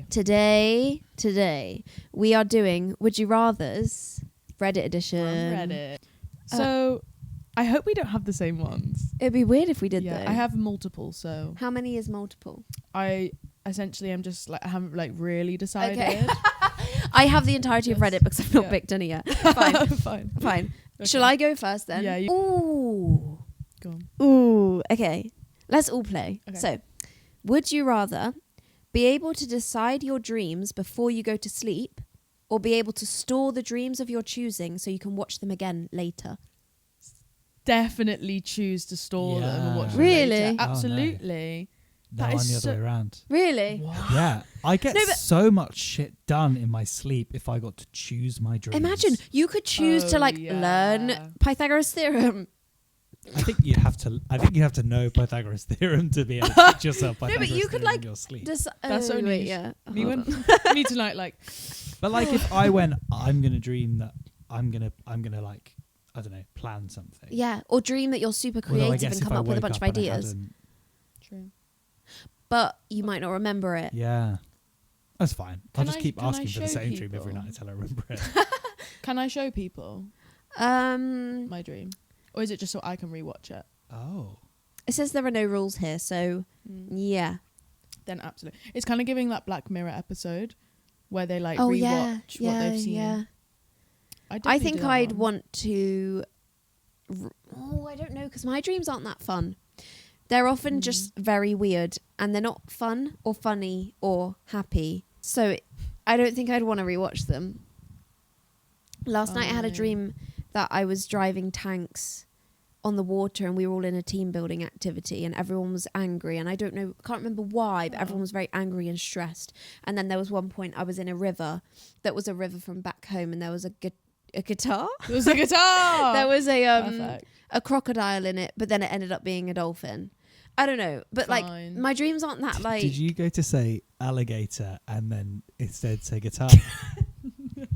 Today, we are doing Would You Rathers, Reddit edition. From Reddit. So, I hope we don't have the same ones. It'd be weird if we did, though. I have multiple, so... How many is multiple? I essentially am just like, I haven't like really decided. Okay. I have the entirety of Reddit because I've not picked any yet. Fine. Fine. Okay. Shall I go first then? Yeah. Ooh. Go on. Ooh. Okay. Let's all play. Okay. So, would you rather be able to decide your dreams before you go to sleep, or be able to store the dreams of your choosing so you can watch them again later? Definitely choose to store them and watch them Really? later. Oh, no. Absolutely. No, I'm the other way around. Really? What? Yeah, I get so much shit done in my sleep if I got to choose my dreams. Imagine you could choose to learn Pythagoras theorem. I think you have to know Pythagoras theorem to be able to teach yourself Pythagoras but you could, theorem in your sleep. That's only wait, yeah. Me tonight, like. But like, if I went, I'm gonna dream that I'm gonna like, I don't know, plan something. Yeah, or dream that you're super creative and come up with a bunch of ideas. True. But you might not remember it. Yeah, that's fine. I'll just keep can I asking for the show same dream people? every night until I remember it. Can I show people my dream, or is it just so I can rewatch it? Oh, it says there are no rules here, so yeah. Then absolutely, it's kind of giving that Black Mirror episode where they like rewatch what they've seen. Yeah. I think I'd want to. I don't know, because my dreams aren't that fun. They're often just very weird, and they're not fun or funny or happy. So I don't think I'd want to rewatch them. Last night I had a dream that I was driving tanks on the water, and we were all in a team building activity, and everyone was angry, and I can't remember why, but everyone was very angry and stressed. And then there was one point I was in a river that was a river from back home, and there was a guitar. There was a guitar. There was a crocodile in it, but then it ended up being a dolphin. I don't know, but like my dreams aren't that like. Did you go to say alligator and then instead say guitar?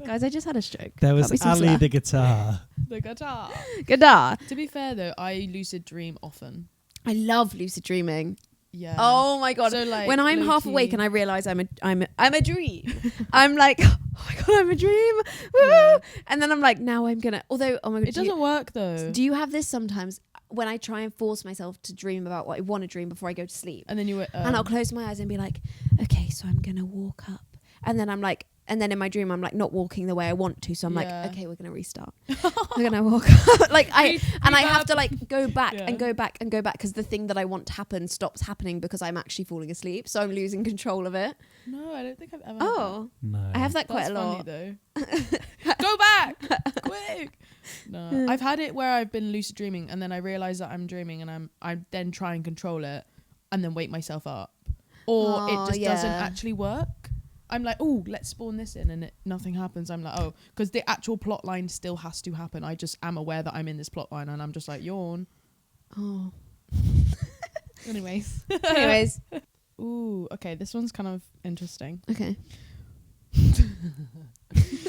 Guys, I just had a stroke. There was Ali the guitar. The guitar. Guitar. To be fair though, I lucid dream often. I love lucid dreaming. Yeah. Oh my god. So, like, when I'm half awake and I realise I'm a dream, I'm like, oh my god, I'm a dream. Woo! Yeah. And then I'm like, now I'm gonna. Although, oh my god, it doesn't work though. Do you have this sometimes when I try and force myself to dream about what I want to dream before I go to sleep? And then and I'll close my eyes and be like, okay, so I'm gonna walk up, and then I'm like. And then in my dream, I'm like not walking the way I want to. So I'm like, okay, we're going to restart. We're going to walk up. Like I have to like go back and go back and go back. Because the thing that I want to happen stops happening because I'm actually falling asleep. So I'm losing control of it. No, I don't think I've ever. Oh, no. I have that quite a lot. Funny, though. Go back, quick. No, I've had it where I've been lucid dreaming and then I realise that I'm dreaming and I then try and control it and then wake myself up. Or it just doesn't actually work. I'm like, oh, let's spawn this in, and nothing happens. I'm like, oh, because the actual plot line still has to happen. I just am aware that I'm in this plot line, and I'm just like, yawn. Oh. Anyways. Ooh, okay, this one's kind of interesting. Okay.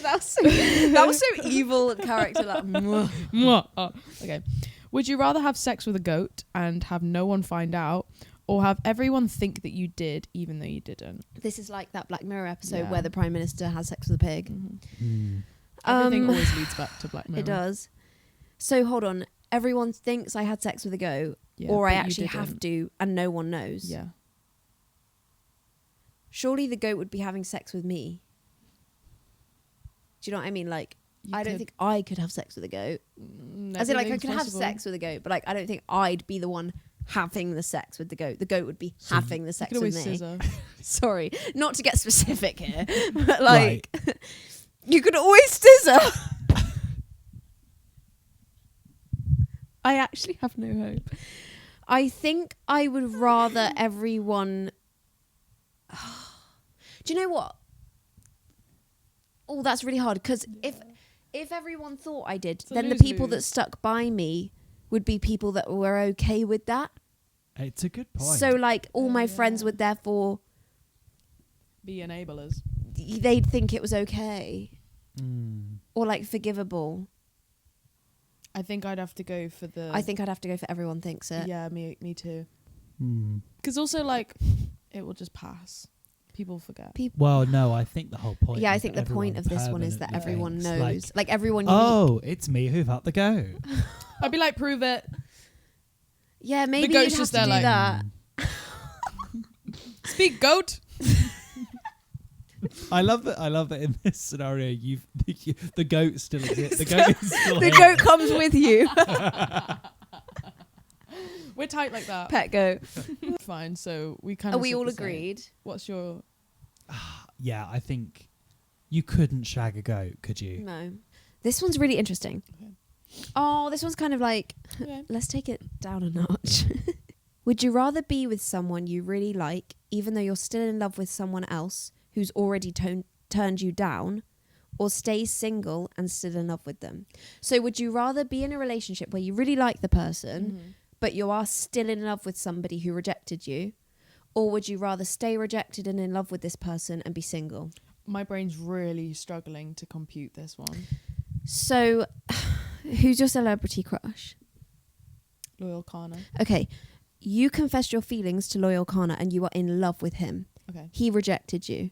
that was so evil character. Like, oh, okay. Would you rather have sex with a goat and have no one find out, or have everyone think that you did, even though you didn't? This is like that Black Mirror episode where the Prime Minister has sex with a pig. Mm-hmm. Everything always leads back to Black Mirror. It does. So hold on. Everyone thinks I had sex with a goat, or I actually have to, and no one knows. Yeah. Surely the goat would be having sex with me. Do you know what I mean? Like, I don't think I could have sex with a goat. As in, like, I could have sex with a goat, but like, I don't think I'd be the one having the sex with the goat. The goat would be having the sex with me. Scissor. Sorry, not to get specific here, but like, you could always scissor. I actually have no hope. I think I would rather everyone. Do you know what? Oh, that's really hard because if everyone thought I did, then the people that stuck by me would be people that were okay with that. It's a good point. So like all my friends would therefore be enablers. They'd think it was okay. Or like forgivable. I think I'd have to go for everyone thinks it. Yeah, me too. Because also like it will just pass. People forget. Well, no, I think the whole point. Yeah, I is think that the point of this one is that everyone thinks, knows. Like everyone. You oh, it's me who've had the goat. I'd be like, prove it. Yeah, maybe The you'd goat's have just to there do like, that. Speak, goat. I love that in this scenario, the goat still exists. The goat is still The here. goat comes with you. We're tight like that. Pet goat. Fine. So we kind Are of. we all agreed? What's your? Yeah, I think you couldn't shag a goat, could you? No. This one's really interesting. Okay. Oh, this one's kind of like, Okay. let's take it down a notch. Would you rather be with someone you really like, even though you're still in love with someone else who's already turned you down, or stay single and still in love with them? So would you rather be in a relationship where you really like the person, but you are still in love with somebody who rejected you? Or would you rather stay rejected and in love with this person and be single? My brain's really struggling to compute this one. So, who's your celebrity crush? Loyal Kana. Okay, you confessed your feelings to Loyal Kana and you are in love with him. Okay. He rejected you.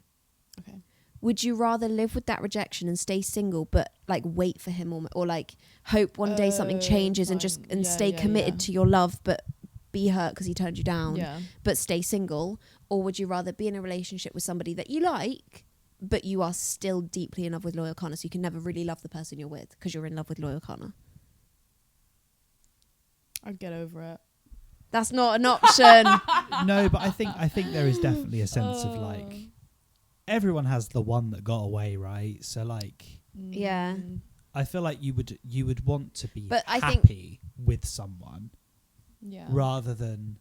Okay. Would you rather live with that rejection and stay single, but like wait for him, or like hope one day something changes and fine. and stay Yeah, committed yeah. to your love, but be hurt because he turned you down, Yeah. but stay single? Or would you rather be in a relationship with somebody that you like, but you are still deeply in love with Loyal Kana, so you can never really love the person you're with because you're in love with Loyal Kana? I'd get over it. That's not an option. No, but I think there is definitely a sense of like everyone has the one that got away, right? So like, Yeah. I feel like you would want to be But I think- happy with someone Yeah. rather than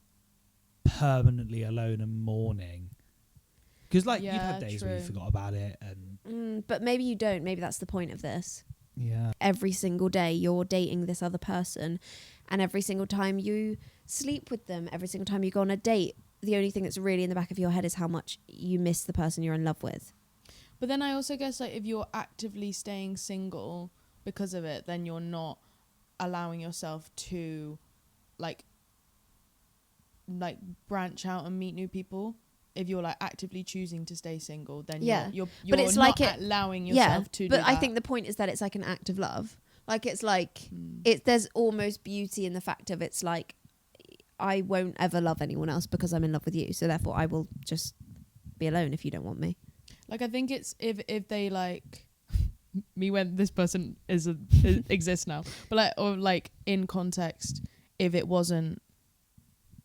permanently alone and mourning. Because like you've Yeah, had days where you true. forgot about it, and But maybe you don't. Maybe that's the point of this. yeah, Every single day you're dating this other person, and every single time you sleep with them, every single time you go on a date, the only thing that's really in the back of your head is how much you miss the person you're in love with. But then I also guess like if you're actively staying single because of it, then you're not allowing yourself to like branch out and meet new people. If you're like actively choosing to stay single, then you're But it's not like allowing yourself to do but I that. think the point is that it's like an act of love. Like it's like there's almost beauty in the fact of it's like I won't ever love anyone else because I'm in love with you, so therefore I will just be alone if you don't want me. Like I think it's if they like me when this person exists now, but like or like in context, if it wasn't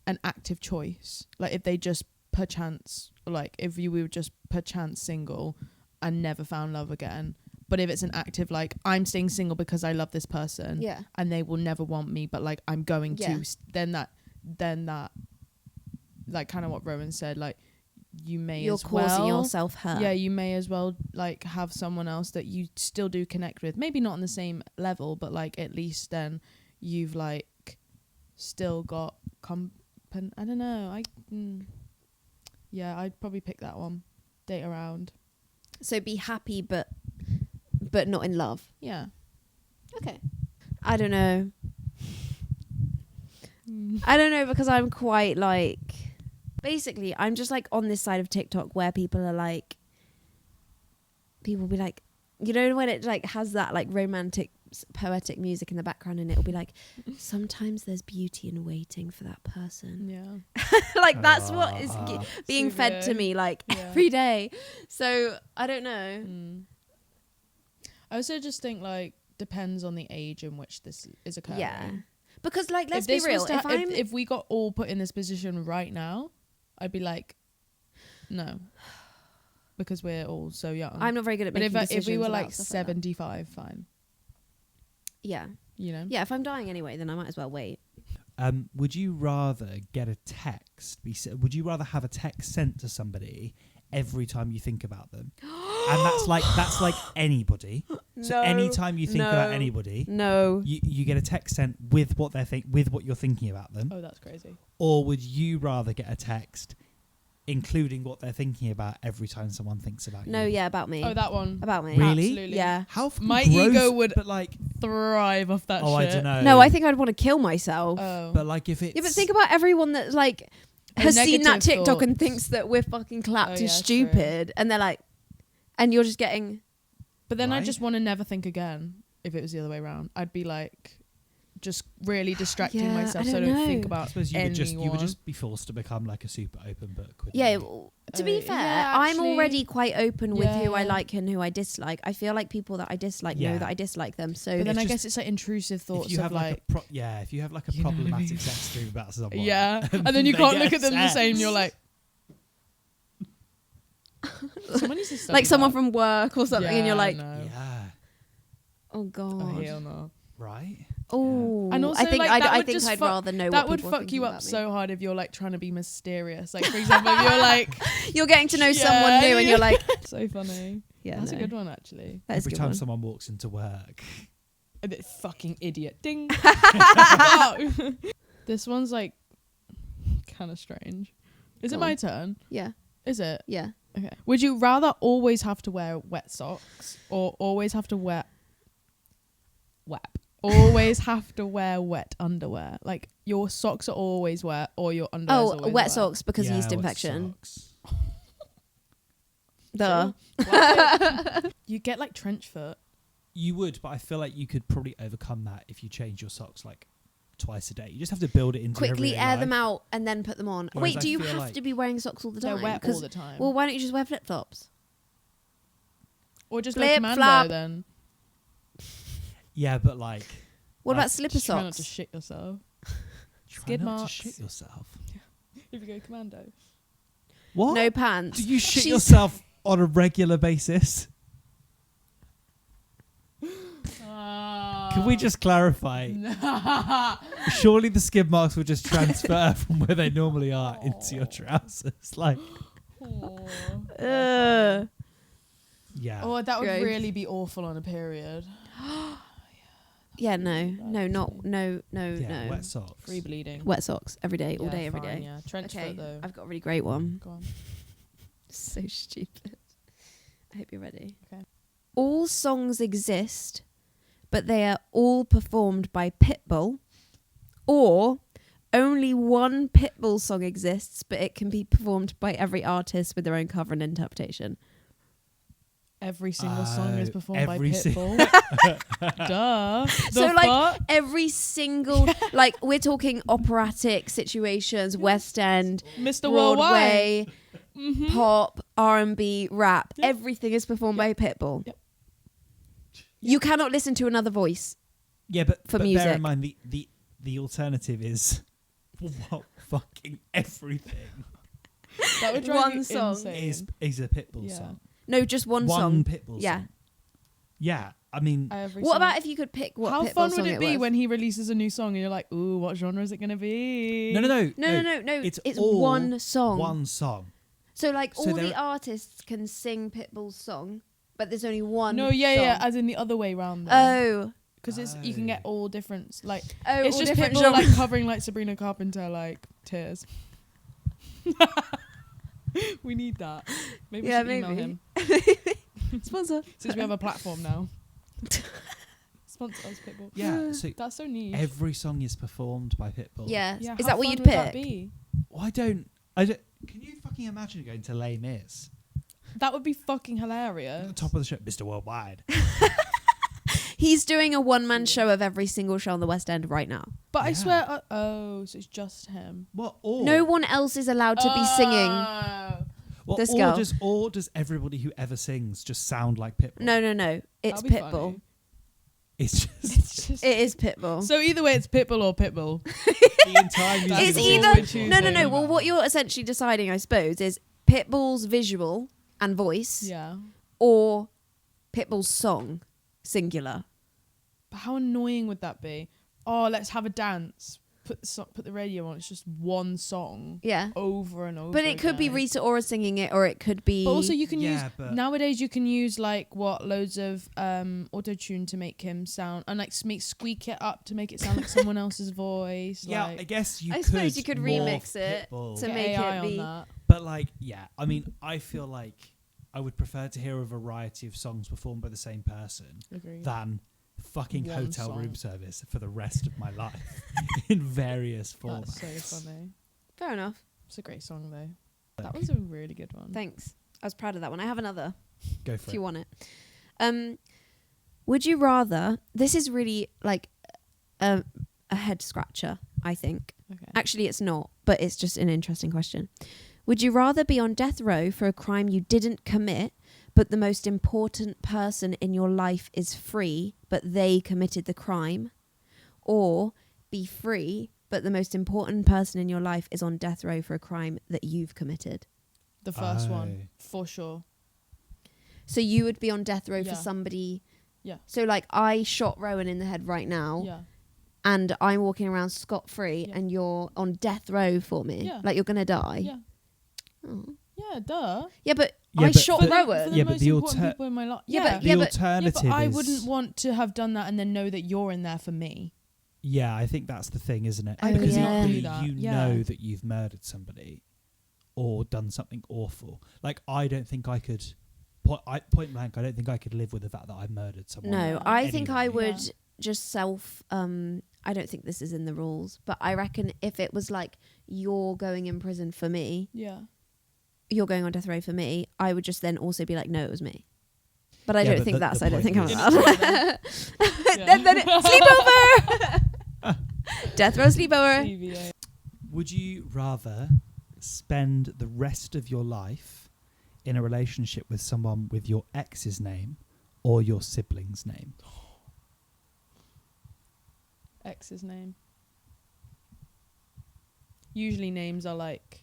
an active choice, like if they just perchance, like if you were just perchance single and never found love again. But if it's an active, like, I'm staying single because I love this person, Yeah. and they will never want me, but like I'm going Yeah. to, then that, like kind of what Rowan said, like you may You're as well, causing yourself hurt. yeah, you may as well like have someone else that you still do connect with, maybe not on the same level, but like at least then you've like still got I don't know, yeah, I'd probably pick that one. Date around. So be happy, but not in love. Yeah. Okay. I don't know. I don't know, because I'm quite like, basically I'm just like on this side of TikTok where people are like, people be like, you know, when it like has that like romantic poetic music in the background, and it'll be like, sometimes there's beauty in waiting for that person. Yeah. Like that's what is being So fed to good. me like Yeah. every day. So I don't know. I also just think like depends on the age in which this is occurring. Yeah. Because like, let's If be this real. was to If if we got all put in this position right now, I'd be like, no, because we're all so young. I'm not very good at but making decisions if we were about like stuff like that. 75, fine. Yeah. You know. Yeah, if I'm dying anyway, then I might as well wait. would you rather get a text? Would you rather have a text sent to somebody every time you think about them? And that's like anybody. So No, anytime you think about no. anybody, No. you get a text sent with what with what you're thinking about them. Oh, that's crazy. Or would you rather get a text including what they're thinking about every time someone thinks about you? No, yeah, about me. Oh, that one. About me. Really? Absolutely. Yeah. How fucking My gross, ego would but like, thrive off that oh, shit. I don't know. No, I think I'd want to kill myself. Oh. But like, if it's Yeah, but think about everyone that like has seen that negative TikTok and thoughts. thinks that we're fucking clapped Oh, is yeah, stupid, and they're like, and you're just getting. But then I Right. just want to never think again. If it was the other way around, I'd be like, just really distracting Yeah, myself I so I don't don't think know. about I suppose you would anyone. just be forced to become like a super open book. Wouldn't Yeah, you? well, to be fair, yeah, I'm actually. already quite open with who I Yeah. like and who I dislike. I feel like people that I dislike know Yeah. that I dislike them. So But then It's I just- guess it's like intrusive thoughts if you of have like, if you have like a You know what I problematic mean? sex dream about someone, yeah, and then you they can't get look at them the same. sex. You're like, someone needs to study like someone that. from work or something, and you're Yeah, like, no. yeah, oh Oh, god, hell no. right. oh. And also, I think like, that I would think just I'd fuck- rather know That what would people are fuck thinking you up about me. so hard if you're like trying to be mysterious. Like, for example, if you're like, You're getting to know Yeah, someone new, and yeah. you're like, so funny. yeah, That's no, a good one, actually. that is a Every good time one. someone walks into work, A bit fucking idiot. Ding. This one's like kind of strange. Is Go it my on. turn? Yeah, Is it? yeah. Okay. Would you rather always have to wear wet socks or always have to wear always have to wear wet underwear? Like your socks are always wet or your underwear is Oh, always wet socks because yeah, yeast wet infection. socks. Duh. You get like trench foot. You would, but I feel like you could probably overcome that if you change your socks like twice a day. You just have to build it into your Quickly everyday air them life. out and then put them on. Whereas Wait, I do you feel have like- to be wearing socks all the time? They're wet 'Cause- all the time. Well, why don't you just wear flip flops? Or just flip go commando flop. then. Yeah, but like, What Like, about slipper Just try not to socks? shit yourself. try Skid not marks. to shit yourself. If you go commando. What? No pants. Do you shit She's- yourself on a regular basis? Can we just clarify? Surely the skid marks will just transfer from where they normally are into your trousers. Like, Ugh. yeah. Oh, that would Gross. really be awful on a period. Yeah, no, yeah, wet socks. Free bleeding. Wet socks every day, all Yeah, day, every fine, day. Yeah, trench Okay, foot though. I've got a really great one. Go on. So stupid. I hope you're ready. Okay. All songs exist, but they are all performed by Pitbull, or only one Pitbull song exists, but it can be performed by every artist with their own cover and interpretation. Every single song is performed by every Pitbull. Duh. So, The like, fuck? every single, like, we're talking operatic situations, West End, Mr. Worldwide. Broadway, pop, R&B, rap. Yep. Everything is performed by Pitbull. Yep. You cannot listen to another voice. Yeah, but For bear music. in mind the alternative is what fucking everything That would drive One you song. insane. is a Pitbull Yeah. song. No, just one One song. Pitbull Yeah. song. Yeah, I mean, Every What song. about if you could pick what How Pitbull fun song would it be was? when he releases a new song and you're like, ooh, what genre is it going to be? no. No. It's It's all one song. one song. So, like, So all there- the artists can sing Pitbull's song, but there's only one No, song. yeah, as in the other way round. Oh. Because it's you can get all different, like, Oh, it's all just different Pitbull genres. like covering like Sabrina Carpenter, like Tears. We need that. Maybe Yeah, we should email maybe. him Sponsor. since we have a platform now. Sponsor us, Pitbull. Yeah, so That's so niche. every song is performed by Pitbull. Yeah. Yeah, Is how that what fun you'd would that pick? be? I don't. Can you fucking imagine going to Les Mis? That would be fucking hilarious. Top of the show, Mr. Worldwide. He's doing a one-man show of every single show on the West End right now. But I Yeah. swear, so it's just him. What? Or No one else is allowed to be singing. Well, this or girl. does everybody who ever sings just sound like Pitbull? No. It's That'd be Pitbull. funny. It's just It's just It is Pitbull. so either way, it's Pitbull or Pitbull. the entire music. That's It's all either we're choosing. no. Well, what you're essentially deciding, I suppose, is Pitbull's visual and voice, Yeah. or Pitbull's song, singular. But how annoying would that be? Oh, let's have a dance. Put the radio on. It's just one song Yeah, over and over. but it could be again. Rita Ora singing it, or it could be. But also, you can Yeah, use but- nowadays. You can use like loads of auto tune to make him sound and like squeak it up to make it sound like someone else's voice. Yeah, like, I guess you. I could suppose you could morph remix it Pitbull. to get make AI it on be. that. But like, yeah, I mean, I feel like I would prefer to hear a variety of songs performed by the same person Agreed. than fucking One hotel song. room service for the rest of my life in various That's formats. so funny. Fair enough. It's a great song though. That was a really good one. Thanks. I was proud of that one. I have another. Go for if it. you want it. Would you rather? This is really like a head scratcher, I think. Okay. Actually, it's not, but it's just an interesting question. Would you rather be on death row for a crime you didn't commit, but the most important person in your life is free, but they committed the crime? Or be free, but the most important person in your life is on death row for a crime that you've committed? The first one, for sure. So you would be on death row Yeah. for somebody. Yeah. So like I shot Rowan in the head right now. Yeah. And I'm walking around scot-free and you're on death row for me. Yeah. Like you're going to die. Yeah. Oh. Yeah, duh. Yeah, but Yeah, I but shot for Rowan. For the Yeah, but most the important people in my life. Yeah, Yeah, but- The yeah, alternative but I is... wouldn't want to have done that and then know that you're in there for me. Yeah, I think that's the thing, isn't it? Oh, Because yeah. equally, Do that. you Yeah. know that you've murdered somebody or done something awful. Like, I don't think I could... Point blank, I don't think I could live with the fact that I murdered someone. No, I think I Anyway. would just I don't think this is in the rules, but I reckon if it was like you're going in prison for me, Yeah. you're going on death row for me, I would just then also be like, no, it was me. But I Yeah, don't but think the that's. I don't point think I'm is- allowed. Yeah. then sleepover. Death row sleepover. CVA. Would you rather spend the rest of your life in a relationship with someone with your ex's name or your sibling's name? Ex's name. Usually names are like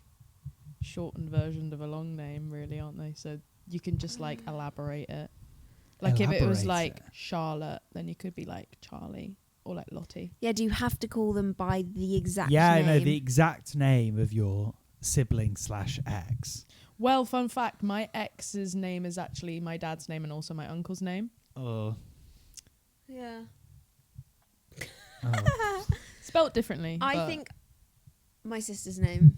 shortened versions of a long name, really, aren't they? So you can just like elaborate it. Like if it was Elaborate like it. Charlotte, then you could be like Charlie or like Lottie. Yeah, do you have to call them by the exact Yeah, name? no, the exact name of your sibling/ex. Well, fun fact, my ex's name is actually my dad's name and also my uncle's name. Oh. Yeah. Oh. Spelt differently. I but think my sister's name.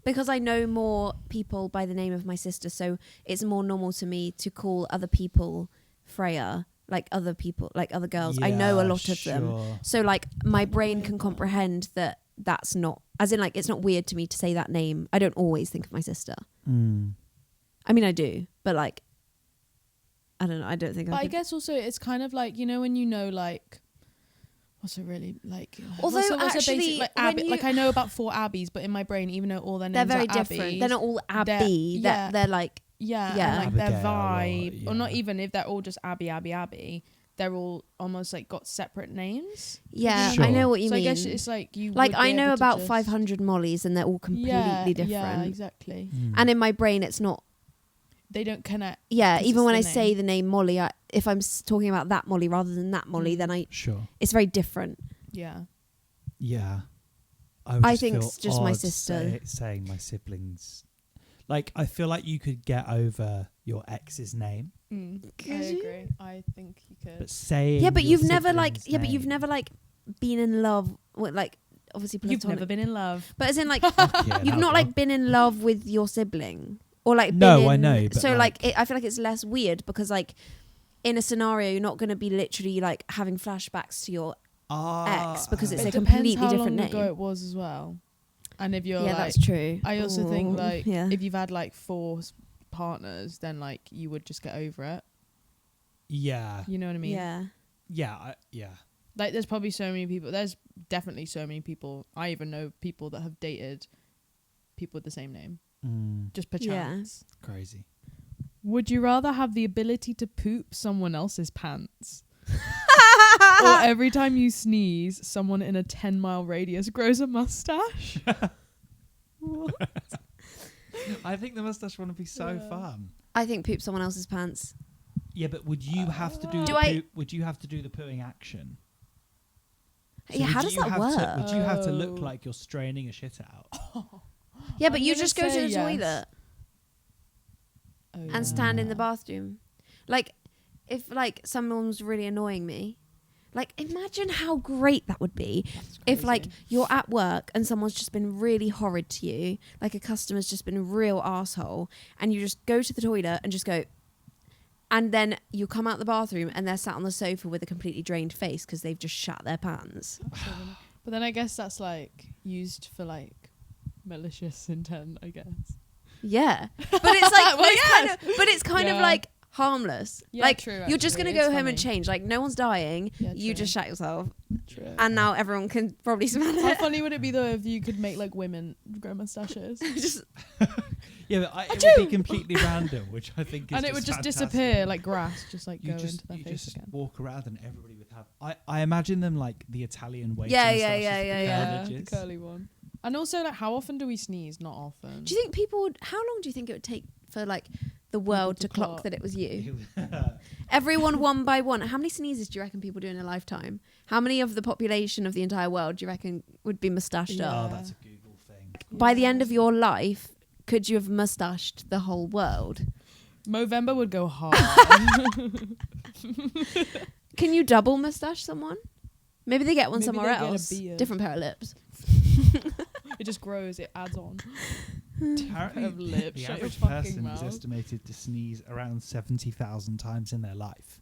Because I know more people by the name of my sister, so it's more normal to me to call other people Freya, like other people, like other girls. I know a Yeah, lot of them. sure. So like my I'm not brain weird can though. comprehend that that's not, as in like it's not weird to me to say that name. I don't always think of my sister. Mm. I mean I do, but like I don't know, I don't think But I I could. guess also it's kind of like, you know, when you know like what's a really like Although what's a actually, basic, like when Abbey, you- like I know about 4 Abbeys, but in my brain, even though all their They're names very are different. Abbey, They're not all Abbey. yeah. They're like yeah, Yeah. and like their Abigail or- vibe, or not yeah. even if they're all just Abbey, they're all almost like got separate names. yeah, Sure. I know what you So mean. I guess it's like you like would be I know able to about just- 500 Mollys and they're all completely yeah, different. Yeah, exactly. Mm. And in my brain it's not. They don't connect. Yeah, 'Cause even it's when the I say name. the name Molly, if I'm talking about that Molly rather than that Molly, then Sure. it's very different. Yeah. Yeah. would I just think feel it's just my odd sister. saying my siblings. Like, I feel like you could get over your ex's name, I Could you? agree. I think you could. but saying Yeah, but your you've never like. sibling's Yeah, but you've name- never like been in love with like obviously. You've platonic- never been in love. But as in like Fuck yeah, you've no, not bro. like been in love with your sibling or like. No, been I in- know, but, So like- I feel like it's less weird because like in a scenario you're not going to be literally like having flashbacks to your X because it's It a completely depends how different long name. ago it was as well. And if you're Yeah, like, that's true. I also think Ooh, like yeah. if you've had like 4 partners, then like you would just get over it. Yeah. You know what I mean? Yeah. Yeah. Yeah. Like there's probably so many people. There's definitely so many people. I even know people that have dated people with the same name. Just perchance. Crazy. Would you rather have the ability to poop someone else's pants? Or every time you sneeze, someone in a 10-mile radius grows a mustache? I think the mustache one would be so Yeah. fun. I think poop someone else's pants. Yeah, but would you have to do? Do the I- poo- would you have to do the pooing action? Yeah, would how does you that have work? To, would you have to look Oh. like you're straining a shit out? Yeah, but I'm you gonna just go to say the yes. toilet Oh, and stand in the Yeah. bathroom. Like, if like someone's really annoying me, like imagine how great that would be if like you're at work and someone's just been really horrid to you, like a customer's just been a real asshole, and you just go to the toilet and just go, and then you come out the bathroom and they're sat on the sofa with a completely drained face because they've just shat their pants. But then I guess that's like used for like malicious intent, I guess. Yeah, but it's like, Well, it's kind of like harmless. Yeah, like true, you're just actually. gonna go It's home and funny. change. Like no one's dying. Yeah, You true. just shat yourself, True. and now everyone can probably smell How it. funny would it be though if you could make like women grow mustaches? Just Yeah, but it would be completely random, which I think is And it would just fantastic. disappear like grass, just like You go just into their you face just again. walk around and everybody would have. I imagine them like the Italian waiter. Yeah, moustaches yeah, with yeah, the yeah. The curvages. curly one. And also, like, how often do we sneeze? Not often. do you think people would? How long do you think it would take for like the world to to clock clock. that it was you? Ew. Everyone one by one. How many sneezes do you reckon people do in a lifetime? How many of the population of the entire world do you reckon would be mustached Yeah. up? Oh, that's a Google thing. By the end of your life, could you have mustached the whole world? Movember would go hard. Can you double mustache someone? Maybe they get one Maybe somewhere they get a else. beard. Different pair of lips. It just grows. It adds on. Apparently, Of lips. the Shut your average fucking person is mouth. estimated to sneeze around 70,000 times in their life.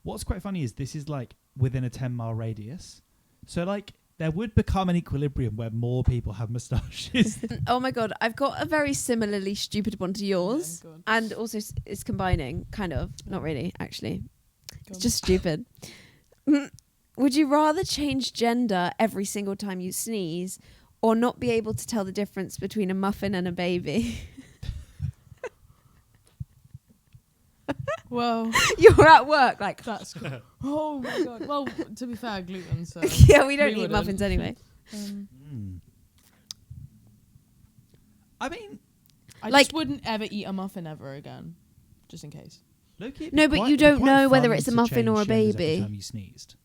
What's quite funny is this is like within a 10-mile radius. So like there would become an equilibrium where more people have moustaches. Oh my god, I've got a very similarly stupid one to yours. Yeah, go on. And also it's combining, kind of. Not really, actually. Go It's on. just stupid. Would you rather change gender every single time you sneeze or not be able to tell the difference between a muffin and a baby? Well, You're at work, like, that's cool. Oh my god. Well, to be fair, gluten. So yeah, we don't eat wouldn't. muffins anyway. Mm. I mean, I Like- just wouldn't ever eat a muffin ever again, just in case. low-key, it'd No, be but quite- you it'd be don't quite know whether fun it's a to muffin or a change genders baby. Every time you sneezed.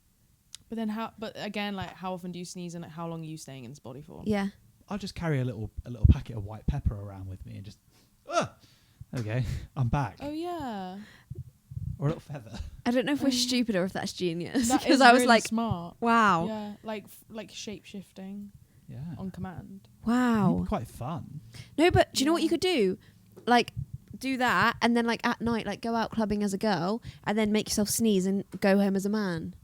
But then how? But again, like, how often do you sneeze, and like, how long are you staying in this body for? Yeah. I'll just carry a little packet of white pepper around with me and just. There we go. I'm back. Oh yeah. Or a little feather. I don't know if we're stupid or if that's genius. That Because is I was really like, smart. wow. Yeah, like shape shifting Yeah. on command. Wow. It'd be quite fun. No, but do you know what Yeah. you could do? Like, do that, and then like at night, like go out clubbing as a girl, and then make yourself sneeze and go home as a man.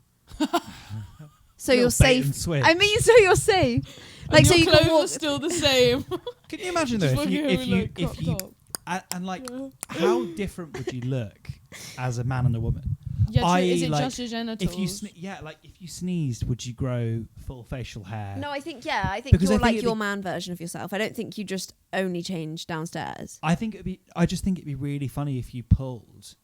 So Little you're bait safe. and switch. I mean, so you're safe. Like, And so your you can clothes walk. are still the same. Can you imagine though Just if you walking if home you in, like, if crop you top. and like Yeah. how different would you look as a man and a woman? Yeah, true. I.e., Is it like, just your genitals? If you like if you sneezed, would you grow full facial hair? No, I think I think Because I you're think like it'd your be- man version of yourself. I don't think you just only change downstairs. I just think it'd be really funny if you pulled,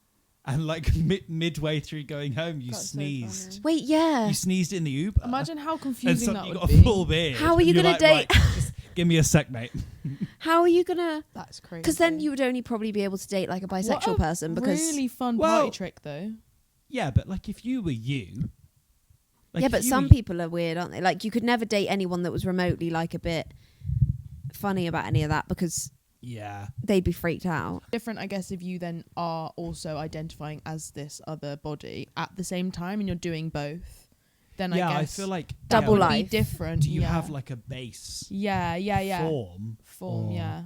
and like midway through going home, you That's so sneezed. funny. Wait, yeah. You sneezed in the Uber. Imagine how and confusing that suddenly would you got a be. full beard. How are you and you're gonna like, date- Right, just give me a sec, mate. How are you gonna? That's crazy. Because then you would only probably be able to date like a bisexual What a person. Because really fun Well- party trick though. Yeah, but like if you were you. Like yeah, if but you some were- people are weird, aren't they? Like you could never date anyone that was remotely like a bit funny about any of that because Yeah. they'd be freaked out. Different, I guess, if you then are also identifying as this other body at the same time and you're doing both. Then Yeah, I I guess feel like Double would be life. different. Do you yeah. have like a base yeah form? form? or- Yeah.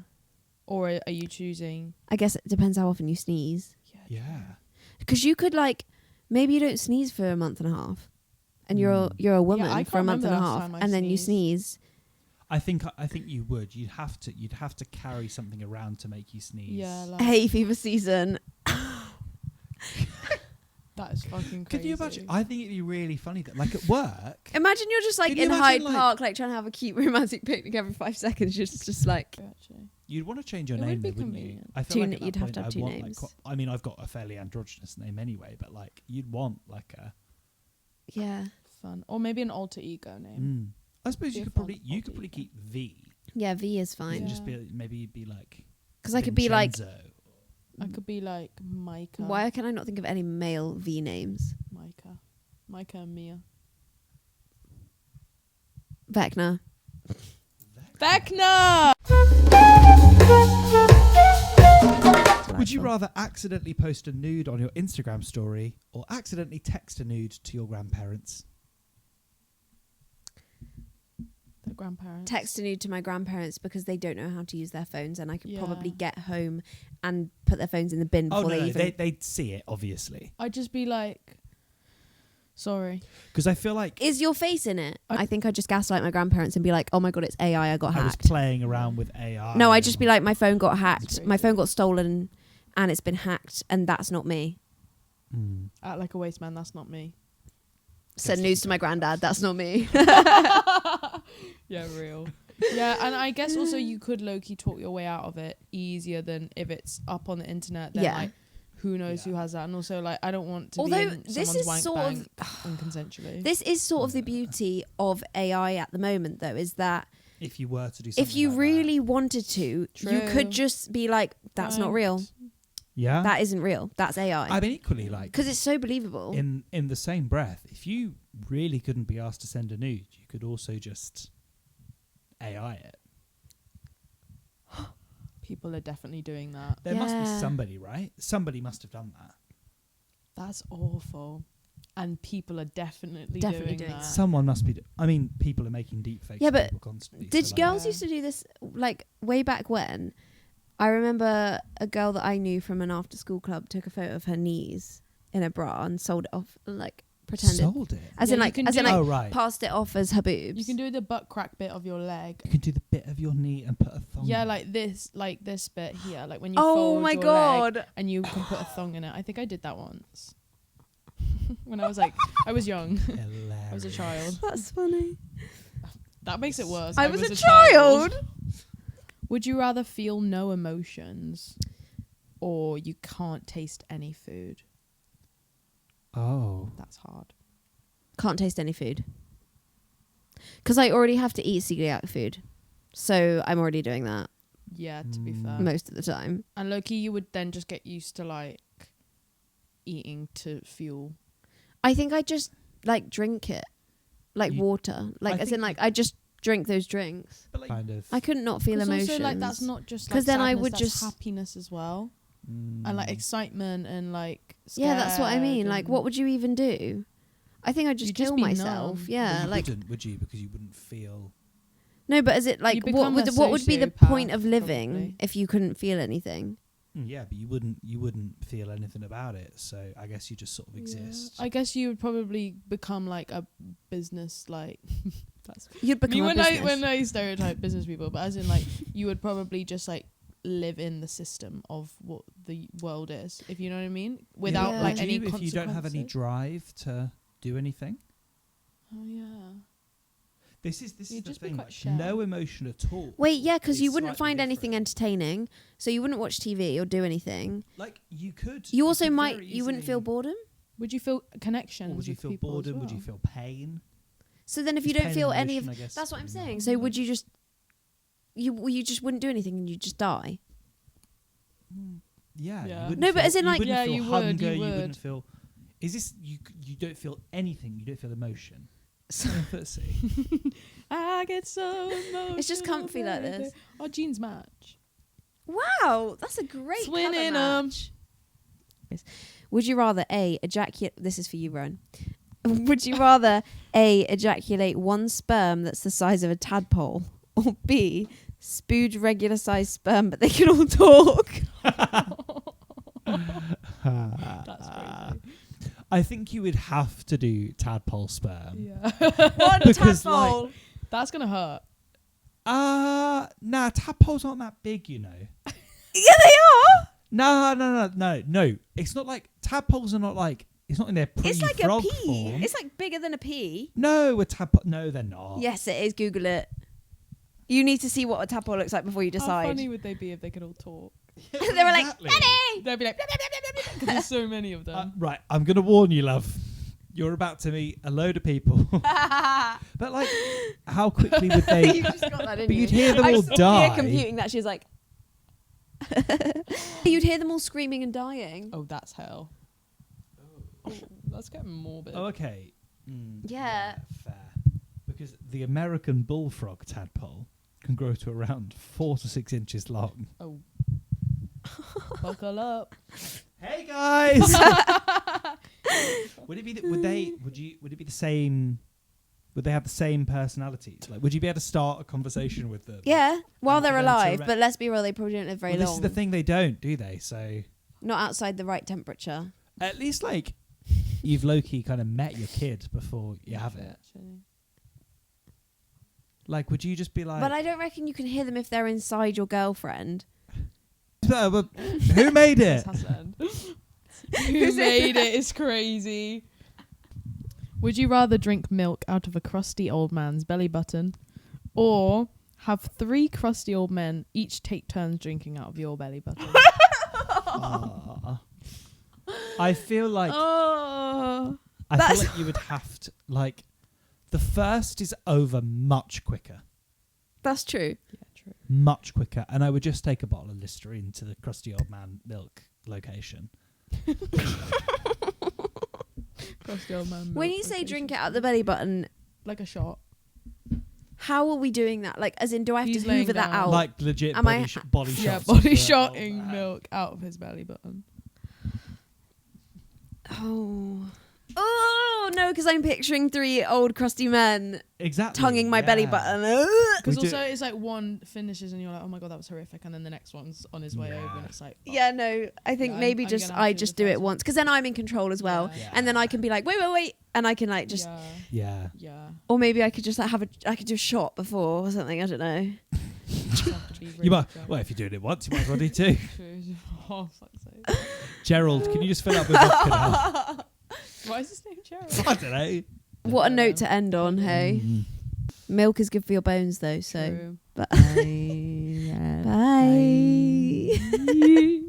Or are you choosing? I guess it depends how often you sneeze. Yeah. Because you could like maybe you don't sneeze for a month and a half, and you're a woman I for a can't month and a remember the last half, time I and then you sneezed. sneeze. I think you would. You'd have to carry something around to make you sneeze. Yeah. Like, Hay fever season. that is fucking crazy. Could you imagine? I think it'd be really funny that, like, at work. Imagine you're just like Can you in imagine, Hyde like- Park, like trying to have a cute romantic picnic every 5 seconds. Just like Actually. You'd want to change your It would name, be though, wouldn't you? convenient. I feel Two like na- at that you'd have point to have I'd two want, names. Like, I mean, I've got a fairly androgynous name anyway, but like, you'd want like a. yeah, Fun. Or maybe an alter ego name. I suppose Be you a could fun probably alter probably ego. keep V. yeah. V is You fine could Yeah. just be maybe you'd be like. because I could be like, Vincenzo. I could be like Micah. why can I not think of any male V names? Micah and Mia. Vecna. Vecna! Would you rather accidentally post a nude on your Instagram story or accidentally text a nude to your grandparents? The grandparents. Text a nude to my grandparents because they don't know how to use their phones, and I could probably Yeah. get home and put their phones in the bin Oh before no, they even. they'd see it obviously. I'd just be like, Sorry. Because I feel like Is your face in it? I think I just gaslight my grandparents and be like, oh my God, it's AI, I got I was hacked. playing around with AI. No, I just be like, my phone got That's hacked. crazy. My phone got stolen and it's been hacked and that's not me. Mm. Act like a waste man. That's not me. Send news to my granddad, that's not me. Yeah, real. Yeah, and I guess also you could low-key talk your way out of it easier than if it's up on the internet. Then Yeah. like, who knows who has that? And also, like, I don't want to Although be in this someone's is wank sort bank of unconsensually. This is sort of the beauty of AI at the moment, though, is that If you were to do something if you like really wanted to, you True. could just be like, that's not real. that. Yeah. That isn't real. That's AI. I mean, equally, like, Because it's so believable. in the same breath, if you really couldn't be asked to send a nude, you could also just AI it. People are definitely doing that. There must be Yeah. somebody, right? Somebody must have done that. That's awful. And people are definitely Definitely doing doing that. that. Someone must be. I mean, people are making deep fakes. Yeah, of but people constantly. Did so, like, girls Yeah. used to do this, like, way back when? I remember a girl that I knew from an after-school club took a photo of her knees in a bra and sold it off, like, pretended. sold it? As Yeah, in, you like, can as in, do- like, Oh, right. passed it off as her boobs. You can do the butt crack bit of your leg. You can do the bit of your knee and put a thong. Yeah, in. like this bit here, like when you Oh fold my your leg God. and you can put a thong in it. I think I did that once. When I was young. Hilarious. I was a child. That's funny. That makes it worse. I was a child. Would you rather feel no emotions or you can't taste any food? Oh. That's hard. Can't taste any food. Because I already have to eat celiac food. So I'm already doing that Yeah, to be fair. most of the time. And low-key, you would then just get used to like eating to fuel. I think I just, like, drink it. Like You- water. Like, I as in, think like, I just drink those drinks. But like, kind of. I couldn't not feel 'Cause emotions. also, like, that's not just 'Cause like then I sadness, would that's just- happiness as well. And like excitement and like Yeah, that's what I mean. scared Like, and- what would you even do? I think I'd just You'd just kill be myself. numb. Yeah, But you like wouldn't, would you? Because you wouldn't feel. no, but is it like You what become a would be the sociopath, point of living probably. if you couldn't feel anything? Yeah, but you wouldn't feel anything about it. So I guess you just sort of exist. I guess you would probably become like a business like that's You'd become a when business. when I stereotype business people, but as in like you would probably just like live in the system of what the world is, if you know what I mean, without Yeah. like Would any you, consequences. if you don't have any drive to do anything. Oh yeah. This is You'd the just be thing. quite Like, shallow. no emotion at all. Wait, yeah, because you It's wouldn't slightly find anything different. entertaining, so you wouldn't watch TV or do anything. Like you could. You also could might very you wouldn't feel easily- boardom. Would you feel connection? Or would you with feel people as boredom? Would you well? feel pain? So then, if you It's don't pain feel and any of emotion, I guess, that's what I'm in saying. one So way. would you just you just wouldn't do anything and you just die? Yeah. Yeah. You wouldn't No, but feel- as in, like- you wouldn't Yeah, feel you would, hunger. you wouldn't would. feel. Is this you don't feel anything? You don't feel emotion. Empathy. I get so emotional. It's just comfy like baby. this. Our jeans match. Wow, that's a great Twinning colour 'em. match. Would you rather A, ejaculate... This is for you, Rowan. Would you rather A, ejaculate one sperm that's the size of a tadpole, or B, spooge regular sized sperm but they can all talk? That's crazy. I think you would have to do tadpole sperm. Yeah. One Because, tadpole. That's gonna hurt. Nah, tadpoles aren't that big, you know. Yeah, they are. No. It's not like tadpoles are not like. It's not in their It's like a pre-frog pea. form. It's like bigger than a pea. No, a tadpole. No, they're not. Yes, it is. Google it. You need to see what a tadpole looks like before you How decide. funny would they be if they could all talk? They were like, Exactly. Eddie! They'd be like, because there's so many of them. Right, I'm gonna warn you, love. You're about to meet a load of people. But like, how quickly would they? You just got that, didn't But you? you'd hear them I all saw Mia die. computing that. She was like... You'd hear them all screaming and dying. Oh, that's hell. Oh, that's getting morbid. Oh, okay. Yeah. Fair. Because the American bullfrog tadpole can grow to around 4 to 6 inches long. Oh. Buckle up. Hey guys. Would it be? Would it be the same? Would they have the same personalities? Like, would you be able to start a conversation with them? Yeah, while And they're for them to alive. re- But let's be real, they probably don't live very Well, this long. is the thing, they don't, do they? So Not outside the right temperature. at least like you've low-key kind of met your kid before you have it. Actually. Like, would you just be like... But I don't reckon you can hear them if they're inside your girlfriend. But who made it? Who made it is crazy. Would you rather drink milk out of a crusty old man's belly button, or have 3 crusty old men each take turns drinking out of your belly button? I feel like you would have to, like, the first is over much quicker. That's true. Yeah, true. Much quicker. And I would just take a bottle of Listerine to the crusty old man milk location. Crusty old man milk When you say location. drink it out the belly button, Like a shot. how are we doing that? Like, as in, do I have He's to hoover laying that down. out? Like legit Am body, I- body Yeah, shots. body of the shotting old man. milk out of his belly button. Oh no, because I'm picturing 3 old crusty men Exactly. tonguing my belly yeah. button. Because We do- also it's like one finishes and you're like, oh my god, that was horrific, and then the next one's on his way Yeah. over and it's like, Yeah, no, I think Yeah, maybe I'm just gonna I have to just do do the it first once, because then I'm in control as well, Yeah. and then I can be like, wait, and I can like just, Yeah. yeah. or maybe I could just like I could do a shot before or something. I don't know. You might, well, if you're doing it once, you might as well do 2. Oh, fuck's sake. Gerald, can you just fill up with vodka now? Why is his name Gerald? I don't know. What a note to end on, hey. Mm. Milk is good for your bones, though. So, True. bye. Bye.